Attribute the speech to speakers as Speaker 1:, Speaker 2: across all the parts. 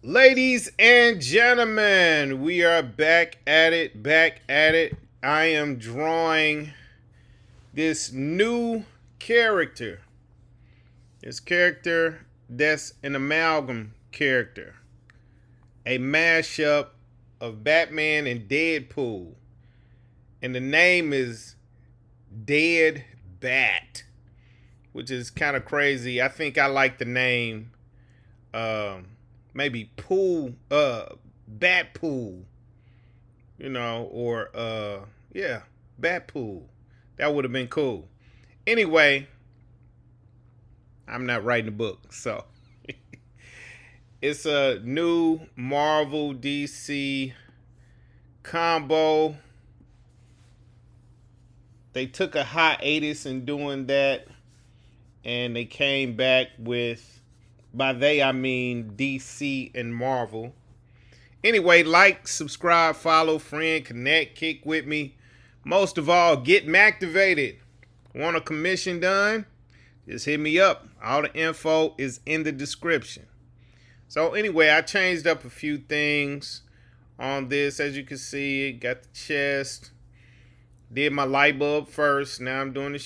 Speaker 1: Ladies and gentlemen, we are back at it. I am drawing this new character. This character that's an amalgam character. A mashup of Batman and Deadpool. And the name is Dead Bat, which is kind of crazy. I think I like the name maybe pool bat pool, or yeah, bat pool. That would have been cool. Anyway, I'm not writing a book, so it's a new Marvel DC combo. They took a hiatus in doing that, and they came back with, by they I mean DC and Marvel. Anyway, like, subscribe, follow, friend, connect, kick with me. Most of all, get Mctivated. Want a commission done? Just hit me up. All the info is in the description. So anyway, I changed up a few things on this. As you can see, got the chest. Did my light bulb first. Now I'm doing the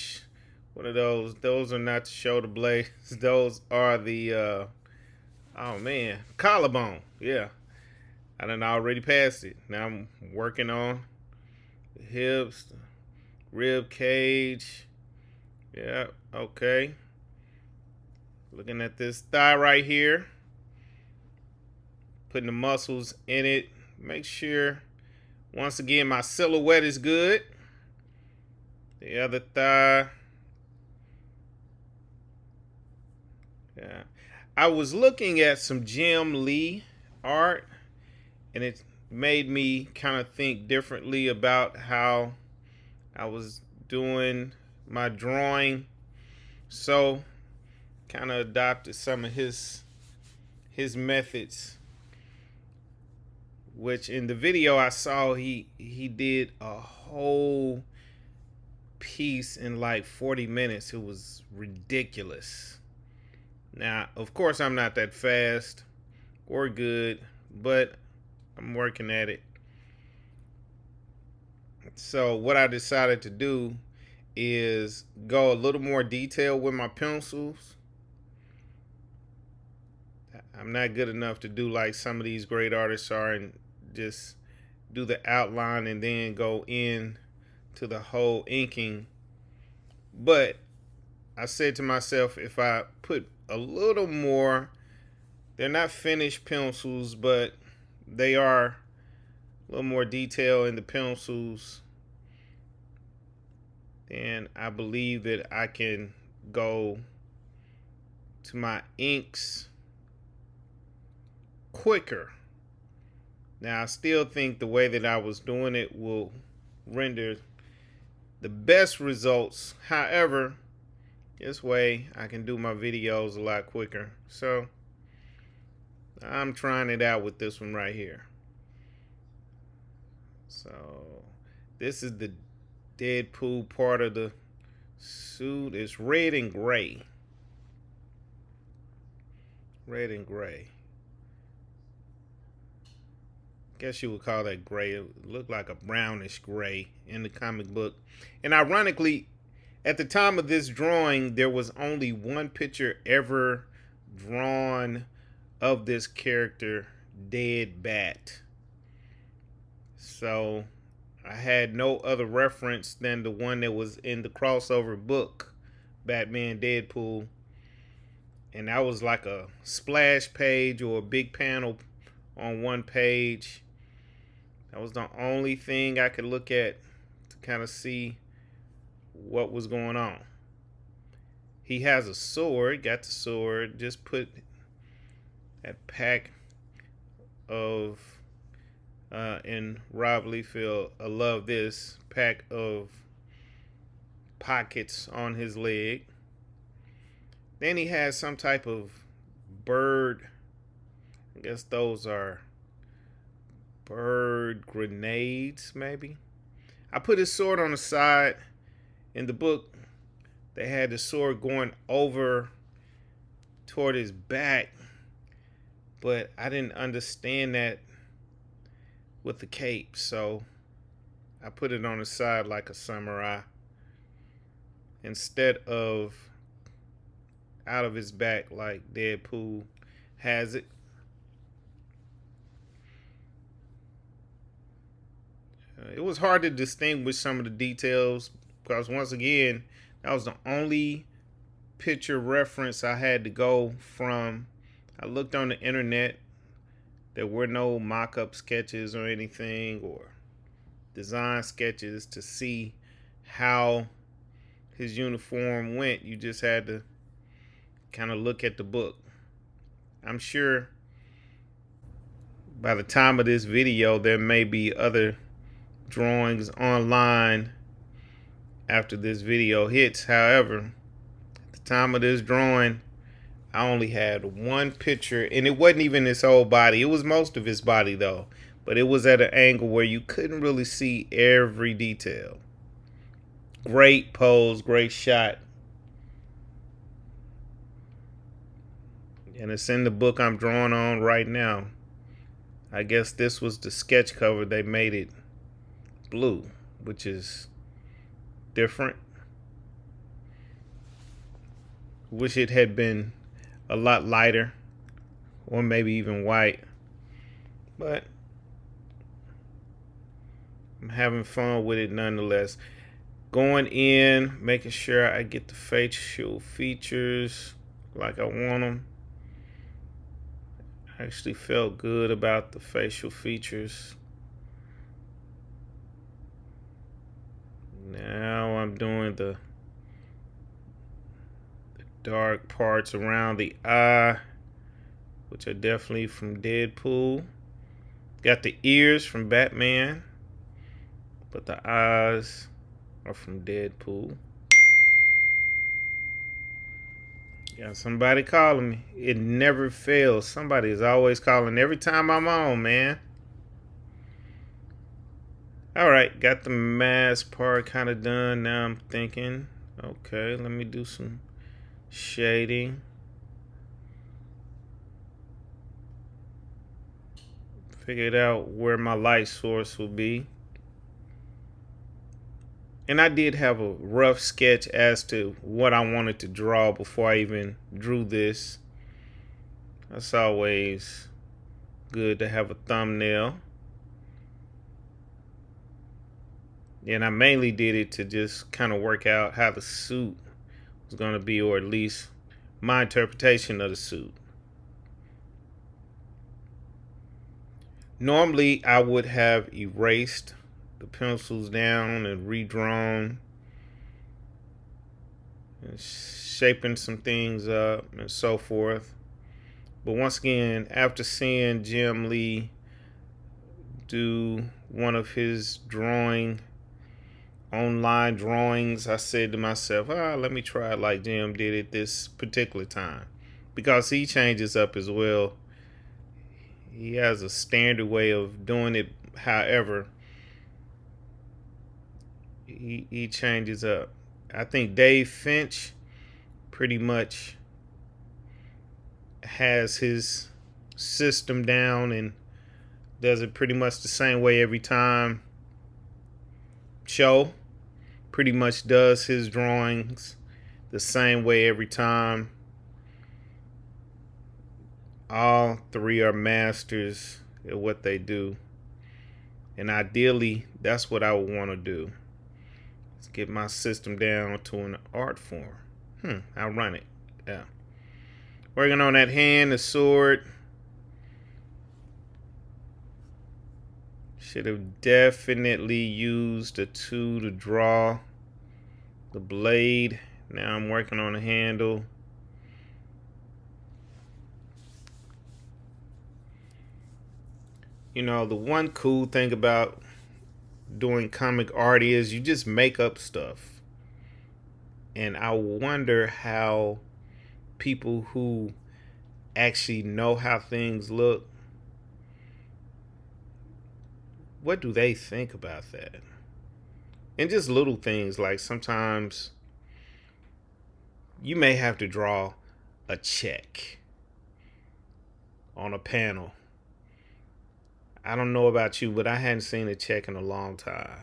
Speaker 1: what are those? Those are not the shoulder blades. Those are the oh man, collarbone. Yeah, I done already passed it. Now I'm working on the hips, the rib cage. Yeah, okay. Looking at this thigh right here. Putting the muscles in it. Make sure, once again, my silhouette is good. The other thigh. Yeah. I was looking at some Jim Lee art, and it made me kind of think differently about how I was doing my drawing. So, kind of adopted some of his methods, which in the video I saw he did a whole piece in like 40 minutes. It was ridiculous. Now, of course, I'm not that fast or good, but I'm working at it. So what I decided to do is go a little more detail with my pencils. I'm not good enough to do like some of these great artists are and just do the outline and then go in to the whole inking. But I said to myself, if I put a little more, they're not finished pencils, but they are a little more detail in the pencils, then I believe that I can go to my inks quicker. Now, I still think the way that I was doing it will render the best results. However, this way I can do my videos a lot quicker. So I'm trying it out with this one right here. So this is the Deadpool part of the suit. It's red and gray. Red and gray. Guess you would call that gray. It looked like a brownish gray in the comic book. And ironically, at the time of this drawing, there was only one picture ever drawn of this character, Dead Bat. So I had no other reference than the one that was in the crossover book, Batman Deadpool. And that was like a splash page or a big panel on one page. That was the only thing I could look at to kind of see what was going on. He has a sword, got the sword, just put that pack of, in Rob Liefeld, I love this, pack of pockets on his leg. Then he has some type of bird, I guess those are bird grenades, maybe. I put his sword on the side. In the book, they had the sword going over toward his back but I didn't understand that with the cape, so I put it on the side like a samurai instead of out of his back like Deadpool has it. It was hard to distinguish some of the details because, once again, that was the only picture reference I had to go from. I looked on the internet. There were no mock-up sketches or anything or design sketches to see how his uniform went. You just had to kind of look at the book. I'm sure by the time of this video, there may be other drawings online after this video hits. However, at the time of this drawing, I only had one picture, and it wasn't even his whole body. It was most of his body though, but it was at an angle where you couldn't really see every detail. Great pose, great shot. And it's in the book I'm drawing on right now. I guess this was the sketch cover. They made it blue, which is different. Wish it had been a lot lighter, or maybe even white, but I'm having fun with it nonetheless. Going in, making sure I get the facial features like I want them. I actually felt good about the facial features. Now I'm doing the dark parts around the eye, which are definitely from Deadpool. Got the ears from Batman, but the eyes are from Deadpool. Got somebody calling me. It never fails. Somebody is always calling every time I'm on, man. All right, got the mask part kind of done. Now I'm thinking, okay, let me do some shading. Figured out where my light source will be. And I did have a rough sketch as to what I wanted to draw before I even drew this. That's always good to have a thumbnail. And I mainly did it to just kind of work out how the suit was going to be, or at least my interpretation of the suit. Normally, I would have erased the pencils down and redrawn and shaping some things up and so forth. But once again, after seeing Jim Lee do one of his online drawings, I said to myself, let me try it like Jim did it this particular time, because he changes up as well. He has a standard way of doing it. However, he changes up. I think Dave Finch pretty much has his system down and does it pretty much the same way every time. Cho pretty much does his drawings the same way every time. All three are masters at what they do. And ideally, that's what I would want to do. Let's get my system down to an art form. I'll run it. Yeah. Working on that hand, the sword. Should have definitely used a 2 to draw the blade. Now I'm working on the handle. You know, the one cool thing about doing comic art is you just make up stuff. And I wonder how people who actually know how things look, what do they think about that? And just little things like sometimes you may have to draw a check on a panel. I don't know about you, but I hadn't seen a check in a long time.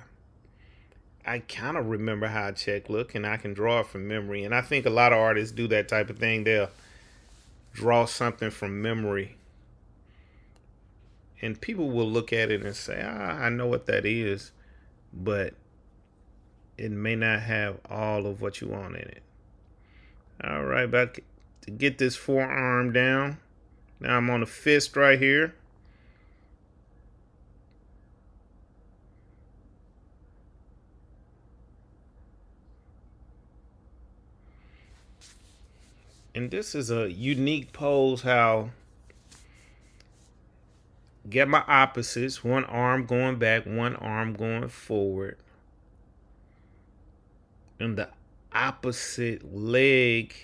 Speaker 1: I kind of remember how a check looked, and I can draw it from memory. And I think a lot of artists do that type of thing. They'll draw something from memory, and people will look at it and say, I know what that is, but it may not have all of what you want in it. All right, back to get this forearm down. Now I'm on the fist right here. And this is a unique pose, how get my opposites, one arm going back, one arm going forward. And the opposite leg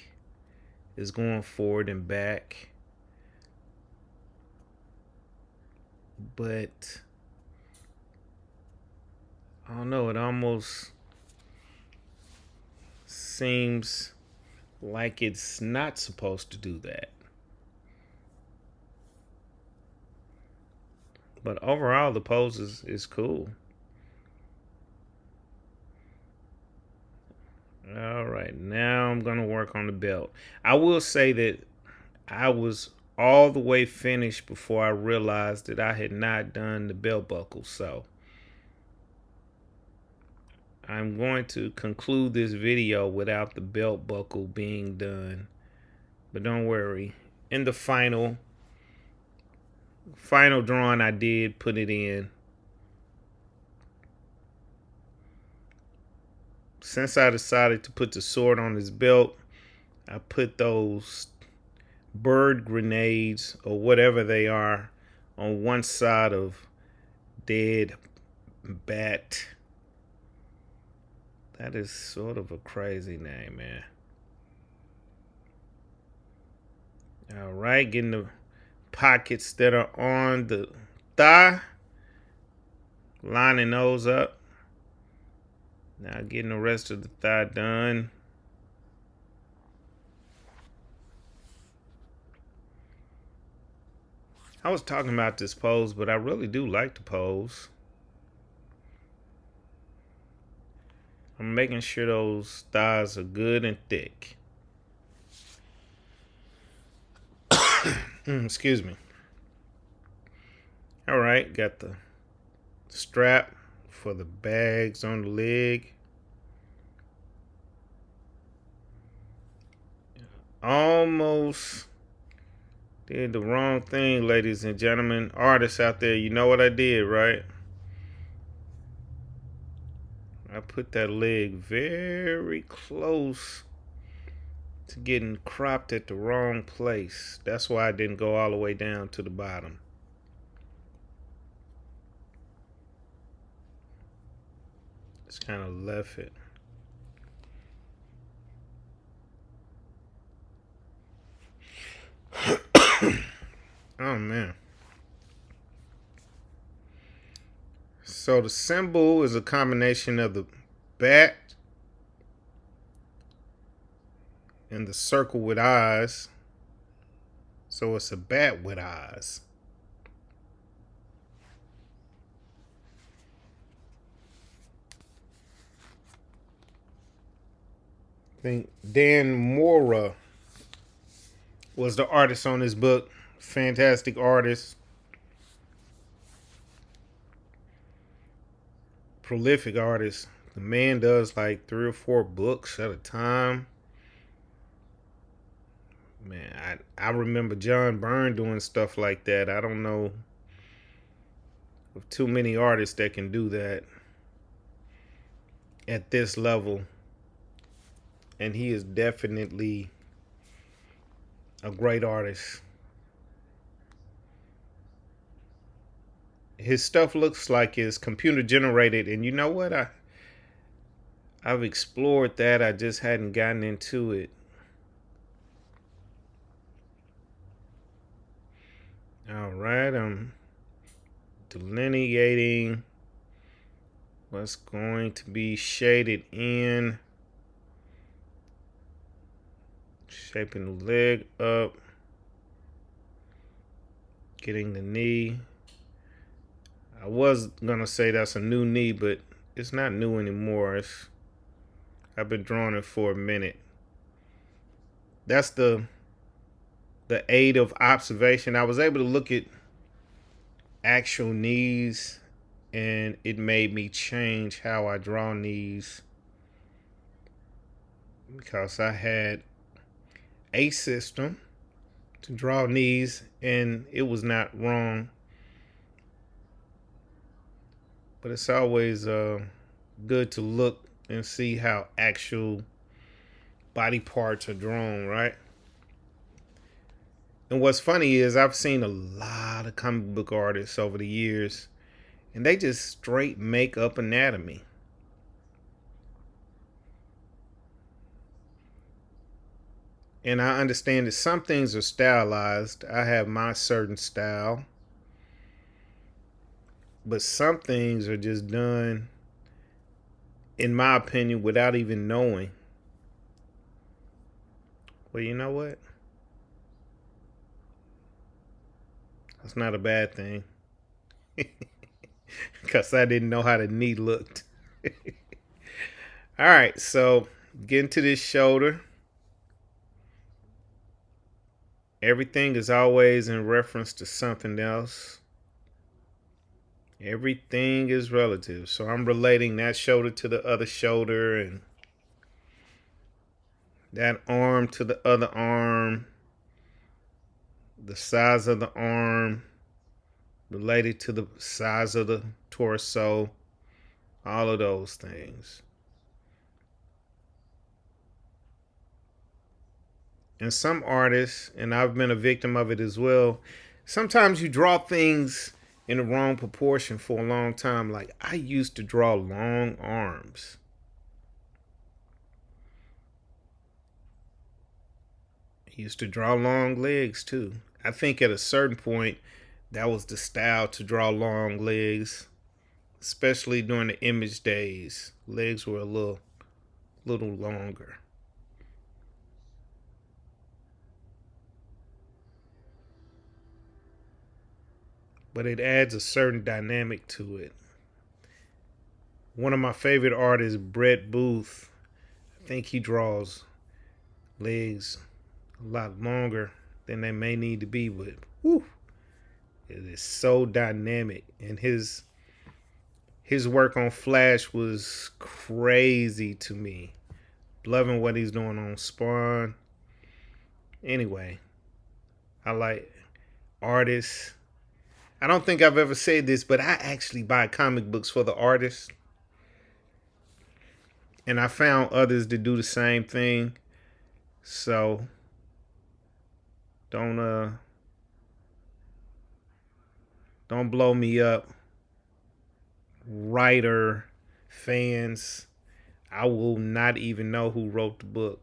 Speaker 1: is going forward and back. But I don't know, it almost seems like it's not supposed to do that. But overall, the pose is cool. All right, now I'm going to work on the belt. I will say that I was all the way finished before I realized that I had not done the belt buckle. So I'm going to conclude this video without the belt buckle being done. But don't worry, in the final drawing, I did put it in. Since I decided to put the sword on his belt, I put those bird grenades or whatever they are on one side of dead bat. That is sort of a crazy name, man. All right, getting the pockets that are on the thigh, lining those up. Now getting the rest of the thigh done. I was talking about this pose, but I really do like the pose. I'm making sure those thighs are good and thick. Excuse me. All right, got the strap for the bags on the leg. Almost did the wrong thing, ladies and gentlemen. Artists out there, you know what I did, right? I put that leg very close to getting cropped at the wrong place. That's why I didn't go all the way down to the bottom. Just kind of left it. Oh man. So the symbol is a combination of the bat and the circle with eyes. So it's a bat with eyes. I think Dan Mora was the artist on this book. Fantastic artist. Prolific artist. The man does like 3 or 4 books at a time. Man, I remember John Byrne doing stuff like that. I don't know of too many artists that can do that at this level. And he is definitely a great artist. His stuff looks like it's computer generated, and you know what? I've explored that. I just hadn't gotten into it. All right, I'm delineating what's going to be shaded in, shaping the leg up. Getting the knee. I was gonna say that's a new knee, but it's not new anymore. I've been drawing it for a minute. That's the aid of observation. I was able to look at actual knees, and it made me change how I draw knees, because I had a system to draw knees and it was not wrong. But it's always good to look and see how actual body parts are drawn, right? And what's funny is I've seen a lot of comic book artists over the years, and they just straight make up anatomy. And I understand that some things are stylized. I have my certain style. But some things are just done, in my opinion, without even knowing. Well, you know what? That's not a bad thing. Because I didn't know how the knee looked. All right, so getting to this shoulder. Everything is always in reference to something else. Everything is relative. So I'm relating that shoulder to the other shoulder, and that arm to the other arm, the size of the arm related to the size of the torso, all of those things. And some artists, and I've been a victim of it as well, sometimes you draw things in the wrong proportion for a long time. Like, I used to draw long arms. I used to draw long legs too. I think at a certain point, that was the style, to draw long legs, especially during the image days. Legs were a little longer. But it adds a certain dynamic to it. One of my favorite artists, Brett Booth, I think he draws legs a lot longer than they may need to be, but whew, it is so dynamic. And his work on Flash was crazy to me. Loving what he's doing on Spawn. Anyway, I like artists. I don't think I've ever said this, but I actually buy comic books for the artists. And I found others to do the same thing. So don't blow me up, writer fans. I will not even know who wrote the book.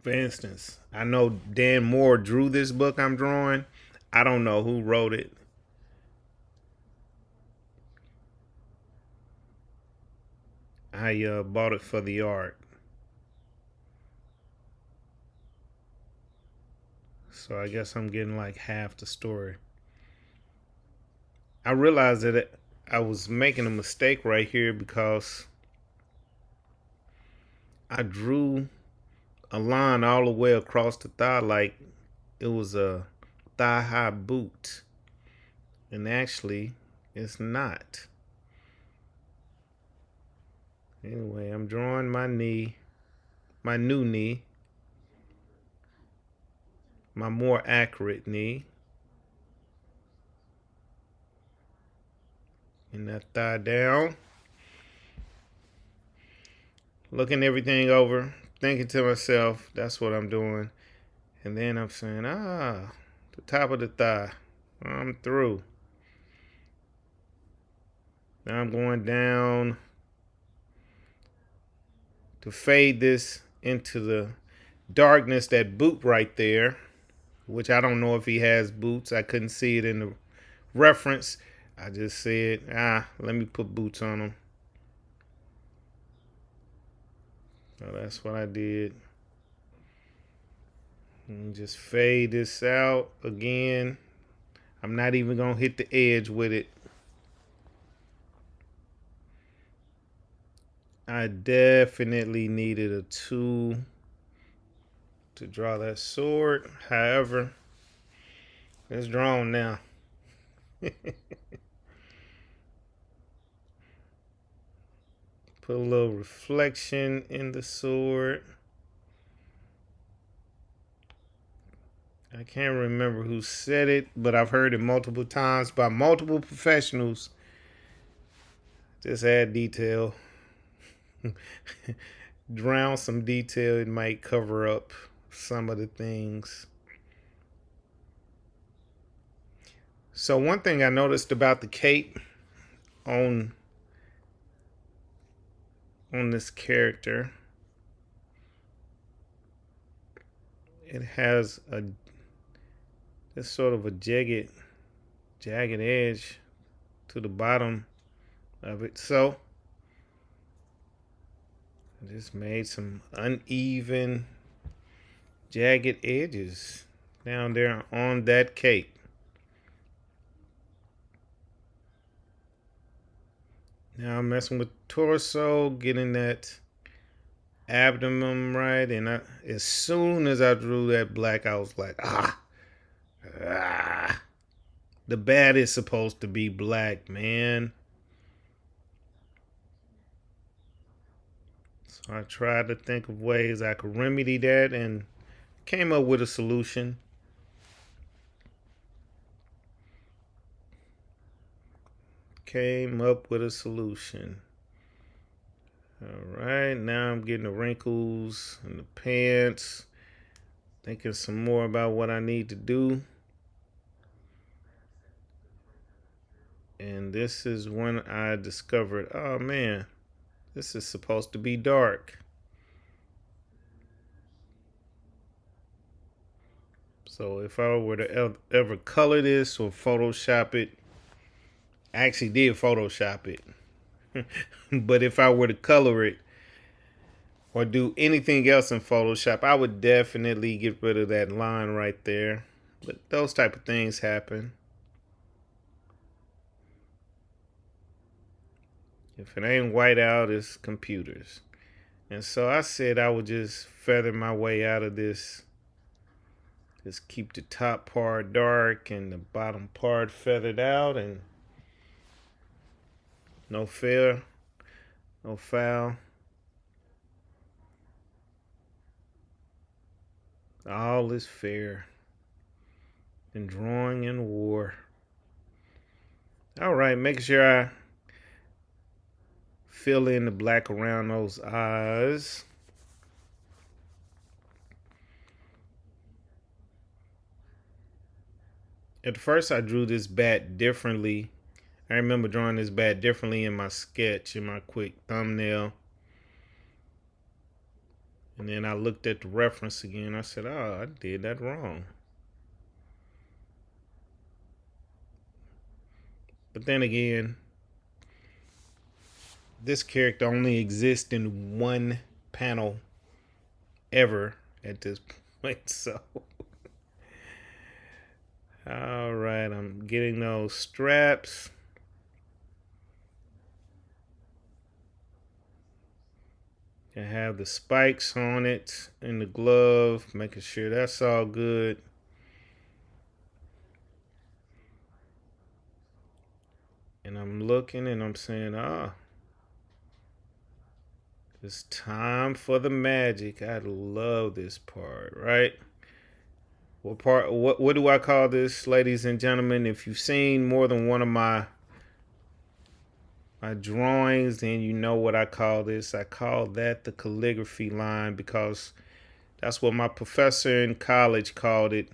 Speaker 1: For instance, I know Dan Moore drew this book I'm drawing. I don't know who wrote it. I bought it for the art. So I guess I'm getting like half the story. I realized that I was making a mistake right here, because I drew a line all the way across the thigh like it was a thigh-high boot. And actually, it's not. Anyway, I'm drawing my knee, my new knee, my more accurate knee. And that thigh down. Looking everything over, thinking to myself, that's what I'm doing. And then I'm saying, the top of the thigh. I'm through. Now I'm going down to fade this into the darkness, that boot right there, which I don't know if he has boots. I couldn't see it in the reference. I just said, let me put boots on him. So that's what I did. And just fade this out again. I'm not even gonna hit the edge with it. I definitely needed a tool to draw that sword. However, it's drawn now. Put a little reflection in the sword. I can't remember who said it, but I've heard it multiple times by multiple professionals. Just add detail. Drown some detail. It might cover up some of the things. So one thing I noticed about the cape on this character, it has this sort of a jagged edge to the bottom of it. So I just made some uneven jagged edges down there on that cape. Now I'm messing with torso, getting that abdomen right, and as soon as I drew that black, I was like, the bat is supposed to be black, man. So I tried to think of ways I could remedy that and came up with a solution. All right, now I'm getting the wrinkles in the pants. Thinking some more about what I need to do. And this is when I discovered, oh man, this is supposed to be dark. So if I were to ever color this or Photoshop it, I actually did Photoshop it. But if I were to color it or do anything else in Photoshop, I would definitely get rid of that line right there. But those type of things happen. If it ain't white out, it's computers. And so I said I would just feather my way out of this. Just keep the top part dark and the bottom part feathered out, and no fair, no foul. All is fair in drawing and war. All right, making sure I fill in the black around those eyes. At first, I drew this bat differently. I remember drawing this bat differently in my sketch, in my quick thumbnail. And then I looked at the reference again. I said, oh, I did that wrong. But then again, this character only exists in one panel ever at this point. So, all right, I'm getting those straps. I have the spikes on it in the glove, making sure that's all good. And I'm looking and I'm saying, it's time for the magic. I love this part, right? What do I call this, ladies and gentlemen? If you've seen more than one of my drawings, then you know what I call this. I call that the calligraphy line because that's what my professor in college called it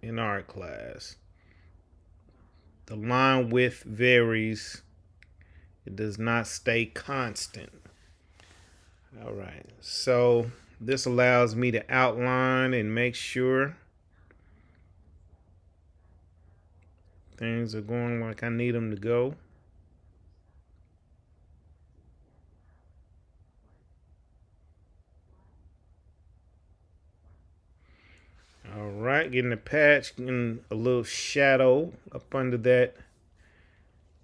Speaker 1: in art class. The line width varies. It does not stay constant. All right, so this allows me to outline and make sure things are going like I need them to go. getting the patch, getting a little shadow up under that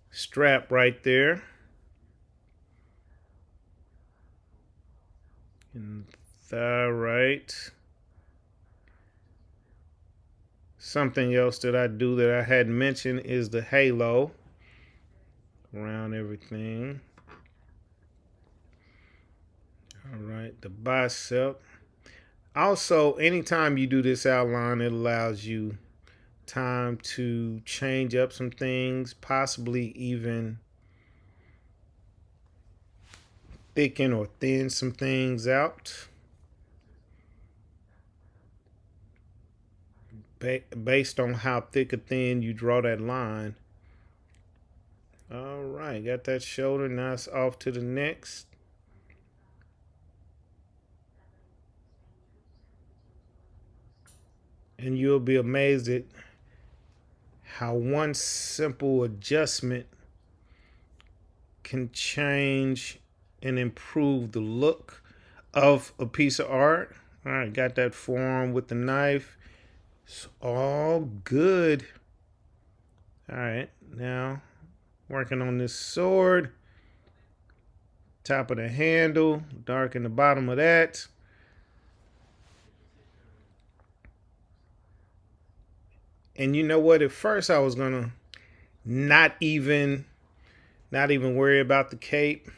Speaker 1: strap right there. And thigh right. Something else that I do that I hadn't mentioned is the halo around everything. All right, the bicep. Also, anytime you do this outline, it allows you time to change up some things, possibly even thicken or thin some things out based on how thick or thin you draw that line. All right, got that shoulder. Now it's off to the next. And you'll be amazed at how one simple adjustment can change and improve the look of a piece of art. All right, got that forearm with the knife. It's all good. All right, now working on this sword. Top of the handle, darken the bottom of that. And you know what? At first I was gonna not even worry about the cape,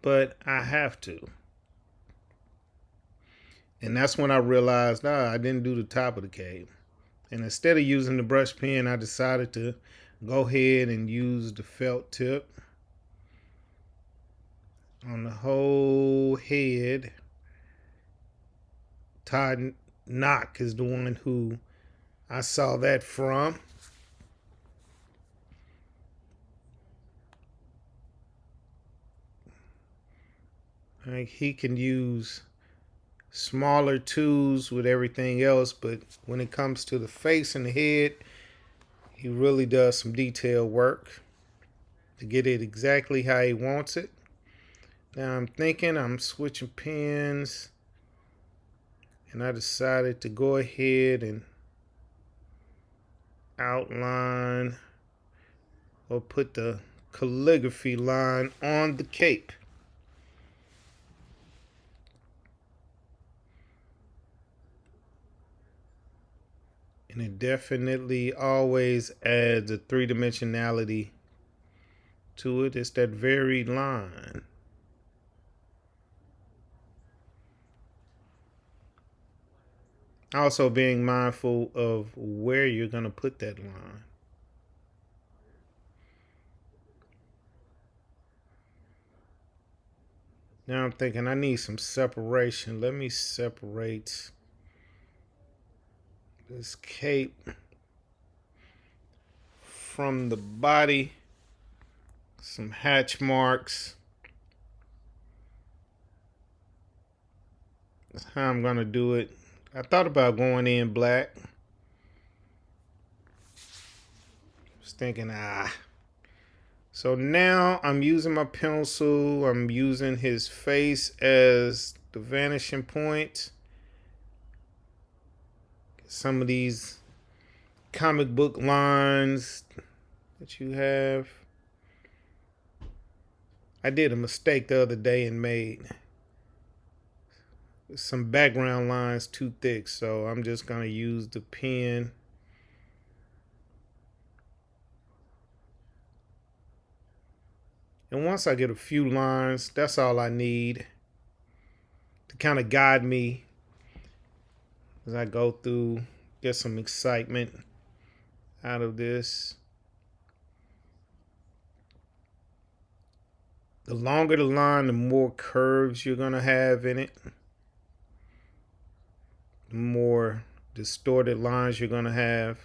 Speaker 1: but I have to. And that's when I realized, I didn't do the top of the cape. And instead of using the brush pen, I decided to go ahead and use the felt tip on the whole head. Todd Knock is the one who I saw that from. Like, he can use smaller tools with everything else, but when it comes to the face and the head, he really does some detailed work to get it exactly how he wants it. Now I'm thinking I'm switching pens, and I decided to go ahead and outline or put the calligraphy line on the cape. And it definitely always adds a three-dimensionality to it. It's that very line. Also being mindful of where you're going to put that line. Now I'm thinking I need some separation. Let me separate this cape from the body. Some hatch marks. That's how I'm going to do it. I thought about going in black. Was thinking, So now I'm using my pencil. I'm using his face as the vanishing point. Some of these comic book lines that you have. I did a mistake the other day and made some background lines too thick, so I'm just going to use the pen. And once I get a few lines, that's all I need to kind of guide me as I go through, get some excitement out of this. The longer the line, the more curves you're going to have in it. The more distorted lines you're going to have.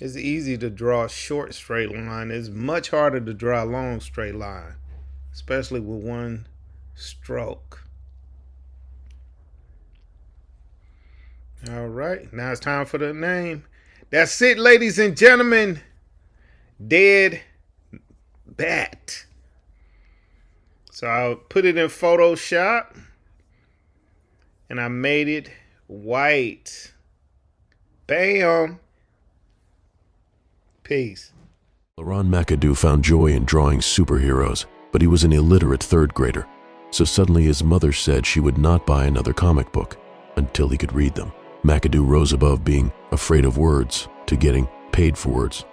Speaker 1: It's easy to draw a short straight line. It's much harder to draw a long straight line, especially with one stroke. All right, now it's time for the name. That's it, ladies and gentlemen. Dead Bat. So I put it in Photoshop, and I made it White. Bam. Peace.
Speaker 2: Leron-mcadoo found joy in drawing superheroes, but he was an illiterate third grader. So suddenly his mother said she would not buy another comic book until he could read them. McAdoo rose above being afraid of words to getting paid for words.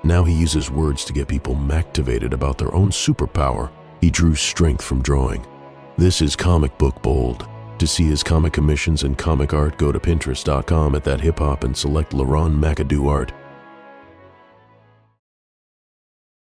Speaker 2: Now he uses words to get people Mctivated about their own superpower. He drew strength from drawing. This is Comicbook Bold. To see his comic commissions and comic art, go to pinterest.com at that hip hop and select leron-mcadoo-art.